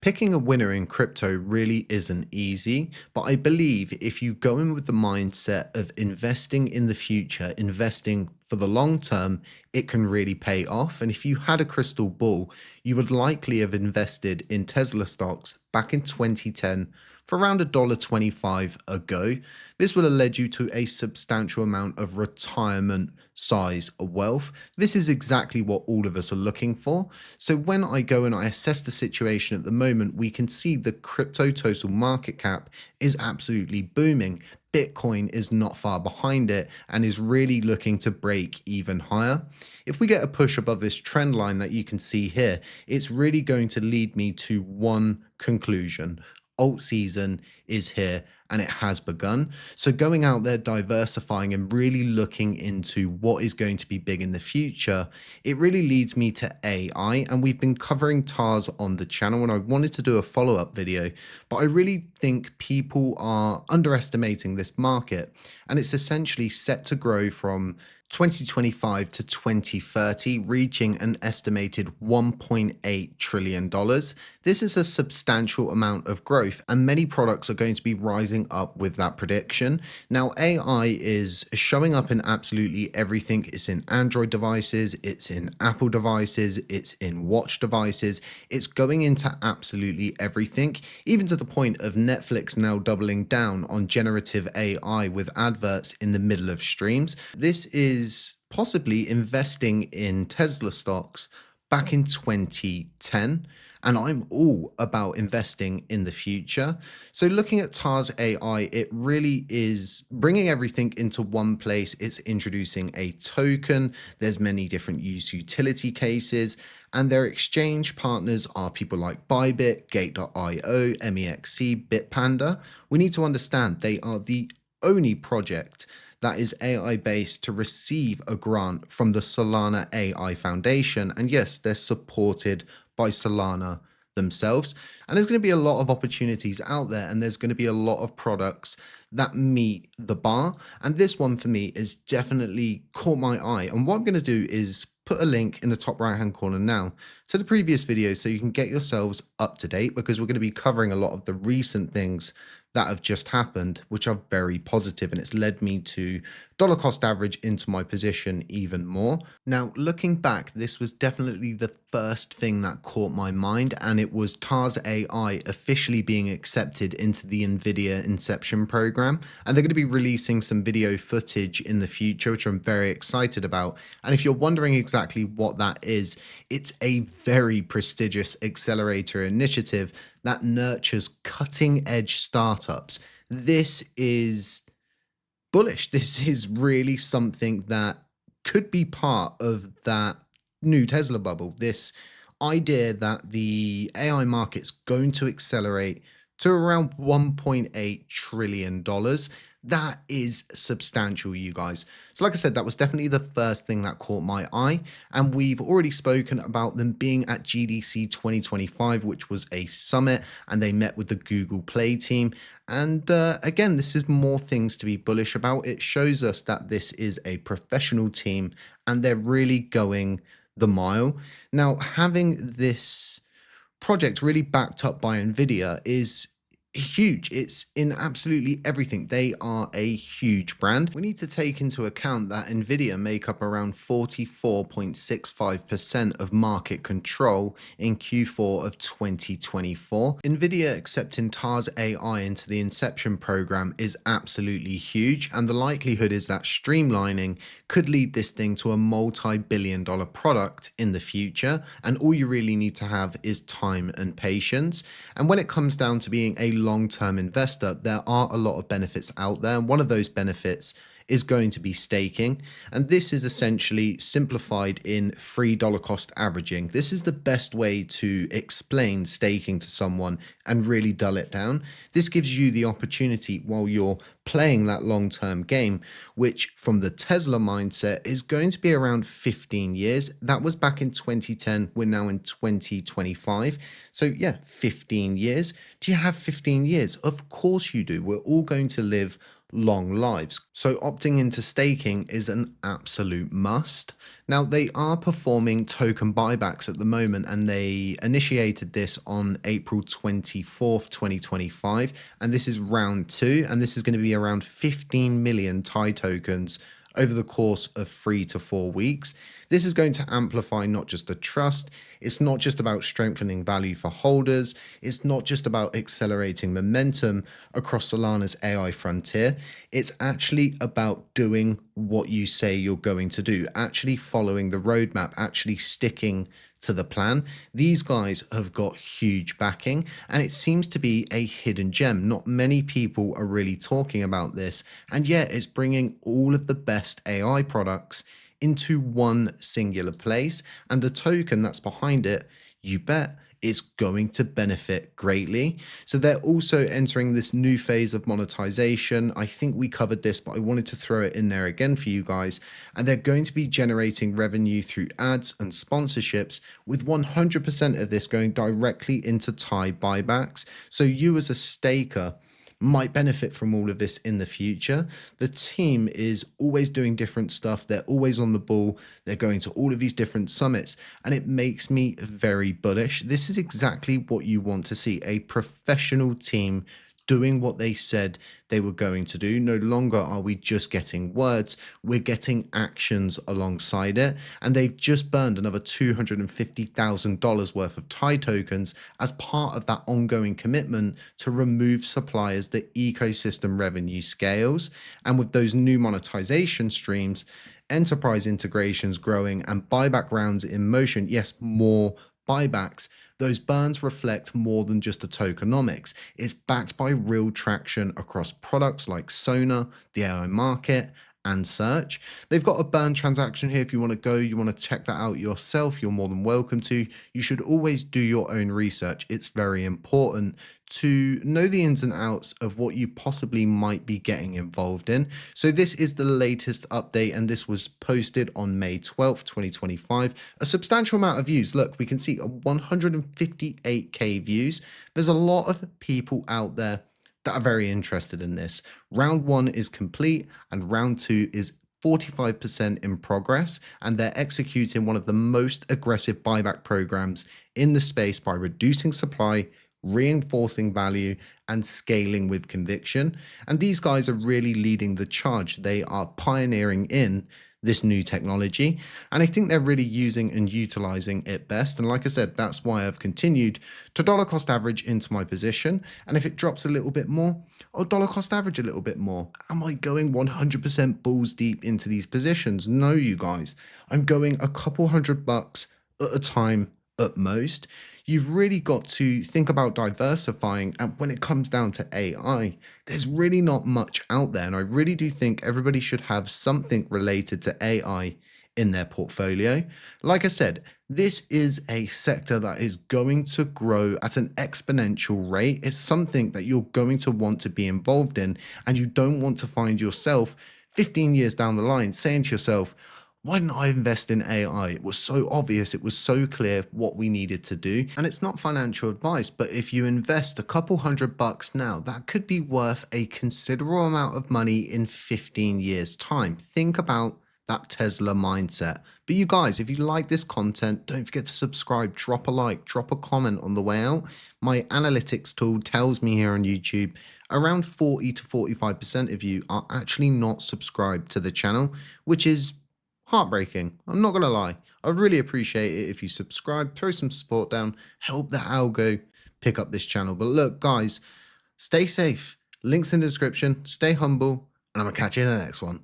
Picking a winner in crypto really isn't easy, but I believe if you go in with the mindset of investing in the future, investing for the long term, it can really pay off. And if you had a crystal ball, you would likely have invested in Tesla stocks back in 2010 for around $1.25 a go. This would have led you to a substantial amount of retirement size wealth. This is exactly what all of us are looking for. So when I go and I assess the situation at the moment, we can see the crypto total market cap is absolutely booming. Bitcoin is not far behind it and is really looking to break even higher. If we get a push above this trend line that you can see here, it's really going to lead me to one conclusion. Alt season is here and it has begun. So going out there, diversifying and really looking into what is going to be big in the future, it really leads me to AI. And we've been covering TARS on the channel and I wanted to do a follow-up video, but I really think people are underestimating this market and it's essentially set to grow from 2025 to 2030, reaching an estimated $1.8 trillion. This is a substantial amount of growth, and many products are going to be rising up with that prediction. Now, AI is showing up in absolutely everything. It's in Android devices, it's in Apple devices, it's in watch devices. It's going into absolutely everything, even to the point of Netflix now doubling down on generative AI with adverts in the middle of streams. This is possibly investing in Tesla stocks back in 2010, and I'm all about investing in the future. So looking at TARS AI, it really is bringing everything into one place. It's introducing a token. There's many different use utility cases, and their exchange partners are people like Bybit, Gate.io, MEXC, Bitpanda. We need to understand they are the only project that is AI based to receive a grant from the Solana AI Foundation. And yes, they're supported by Solana themselves. And there's going to be a lot of opportunities out there, and there's going to be a lot of products that meet the bar. And this one for me is definitely caught my eye. And what I'm going to do is put a link in the top right hand corner now to the previous video so you can get yourselves up to date, because we're going to be covering a lot of the recent things that have just happened, which are very positive, and it's led me to dollar cost average into my position even more. Now, looking back, this was definitely the first thing that caught my mind, and it was TARS AI officially being accepted into the NVIDIA Inception program, and they're going to be releasing some video footage in the future, which I'm very excited about. And if you're wondering exactly what that is, it's a very prestigious accelerator initiative that nurtures cutting edge startups. This is bullish. This is really something that could be part of that new Tesla bubble. This idea that the AI market's going to accelerate to around $1.8 trillion. That is substantial, you guys. So like I said, that was definitely the first thing that caught my eye. And we've already spoken about them being at GDC 2025, which was a summit, and they met with the Google Play team. And again, this is more things to be bullish about. It shows us that this is a professional team and they're really going the mile. Now, having this project really backed up by NVIDIA is huge. It's in absolutely everything. They are a huge brand. We need to take into account that NVIDIA make up around 44.65% of market control in Q4 of 2024. NVIDIA accepting TARS AI into the Inception program is absolutely huge, and the likelihood is that streamlining could lead this thing to a multi-billion-dollar product in the future, and all you really need to have is time and patience. And when it comes down to being a long-term investor, there are a lot of benefits out there, and one of those benefits is going to be staking, and this is essentially simplified in $3 cost averaging. This is the best way to explain staking to someone and really dull it down. This gives you the opportunity while you're playing that long-term game, which from the Tesla mindset is going to be around 15 years. That was back in 2010. We're now in 2025. So yeah, 15 years. Do you have 15 years? Of course you do. We're all going to live long lives. So opting into staking is an absolute must. Now, they are performing token buybacks at the moment, and they initiated this on April 24th, 2025. And this is round two, and this is going to be around 15 million TIE tokens over the course of 3 to 4 weeks. This is going to amplify not just the trust, it's not just about strengthening value for holders, it's not just about accelerating momentum across Solana's AI frontier, it's actually about doing what you say you're going to do, actually following the roadmap, actually sticking to the plan. These guys have got huge backing, and it seems to be a hidden gem. Not many people are really talking about this, and yet it's bringing all of the best AI products into one singular place, and the token that's behind it, you bet, is going to benefit greatly. So they're also entering this new phase of monetization. I think we covered this, but I wanted to throw it in there again for you guys. And they're going to be generating revenue through ads and sponsorships, with 100% of this going directly into TIE buybacks. So you as a staker might benefit from all of this in the future. The team is always doing different stuff. They're always on the ball. They're going to all of these different summits, and it makes me very bullish. This is exactly what you want to see, a professional team doing what they said they were going to do. No longer are we just getting words, we're getting actions alongside it. And they've just burned another $250,000 worth of TIE tokens as part of that ongoing commitment to remove supply as the ecosystem revenue scales. And with those new monetization streams, enterprise integrations growing, and buyback rounds in motion, yes, more buybacks, those burns reflect more than just the tokenomics. It's backed by real traction across products like Sona, the AI market, and search. They've got a burn transaction here. If you want to go, you want to check that out yourself, you're more than welcome to. You should always do your own research. It's very important to know the ins and outs of what you possibly might be getting involved in. So this is the latest update, and this was posted on May 12th, 2025. A substantial amount of views. Look, we can see 158k views. There's a lot of people out there that are very interested in this. Round one is complete, and round two is 45% in progress, and they're executing one of the most aggressive buyback programs in the space by reducing supply, reinforcing value, and scaling with conviction. And these guys are really leading the charge. They are pioneering in this new technology, and I think they're really using and utilizing it best. And like I said, that's why I've continued to dollar cost average into my position. And if it drops a little bit more, I'll dollar cost average a little bit more. Am I going 100% balls deep into these positions? No, you guys. I'm going a couple $100 at a time at most. You've really got to think about diversifying. And when it comes down to AI, there's really not much out there. And I really do think everybody should have something related to AI in their portfolio. Like I said, this is a sector that is going to grow at an exponential rate. It's something that you're going to want to be involved in, and you don't want to find yourself 15 years down the line saying to yourself, why didn't I invest in AI? It was so obvious, it was so clear what we needed to do. And it's not financial advice, but if you invest a couple $100 now, that could be worth a considerable amount of money in 15 years' time. Think about that Tesla mindset. But you guys, if you like this content, don't forget to subscribe, drop a like, drop a comment on the way out. My analytics tool tells me here on YouTube, around 40 to 45% of you are actually not subscribed to the channel, which is heartbreaking. I'm not going to lie. I'd really appreciate it if you subscribe, throw some support down, help the algo pick up this channel. But look, guys, stay safe. Links in the description. Stay humble, and I'm going to catch you in the next one.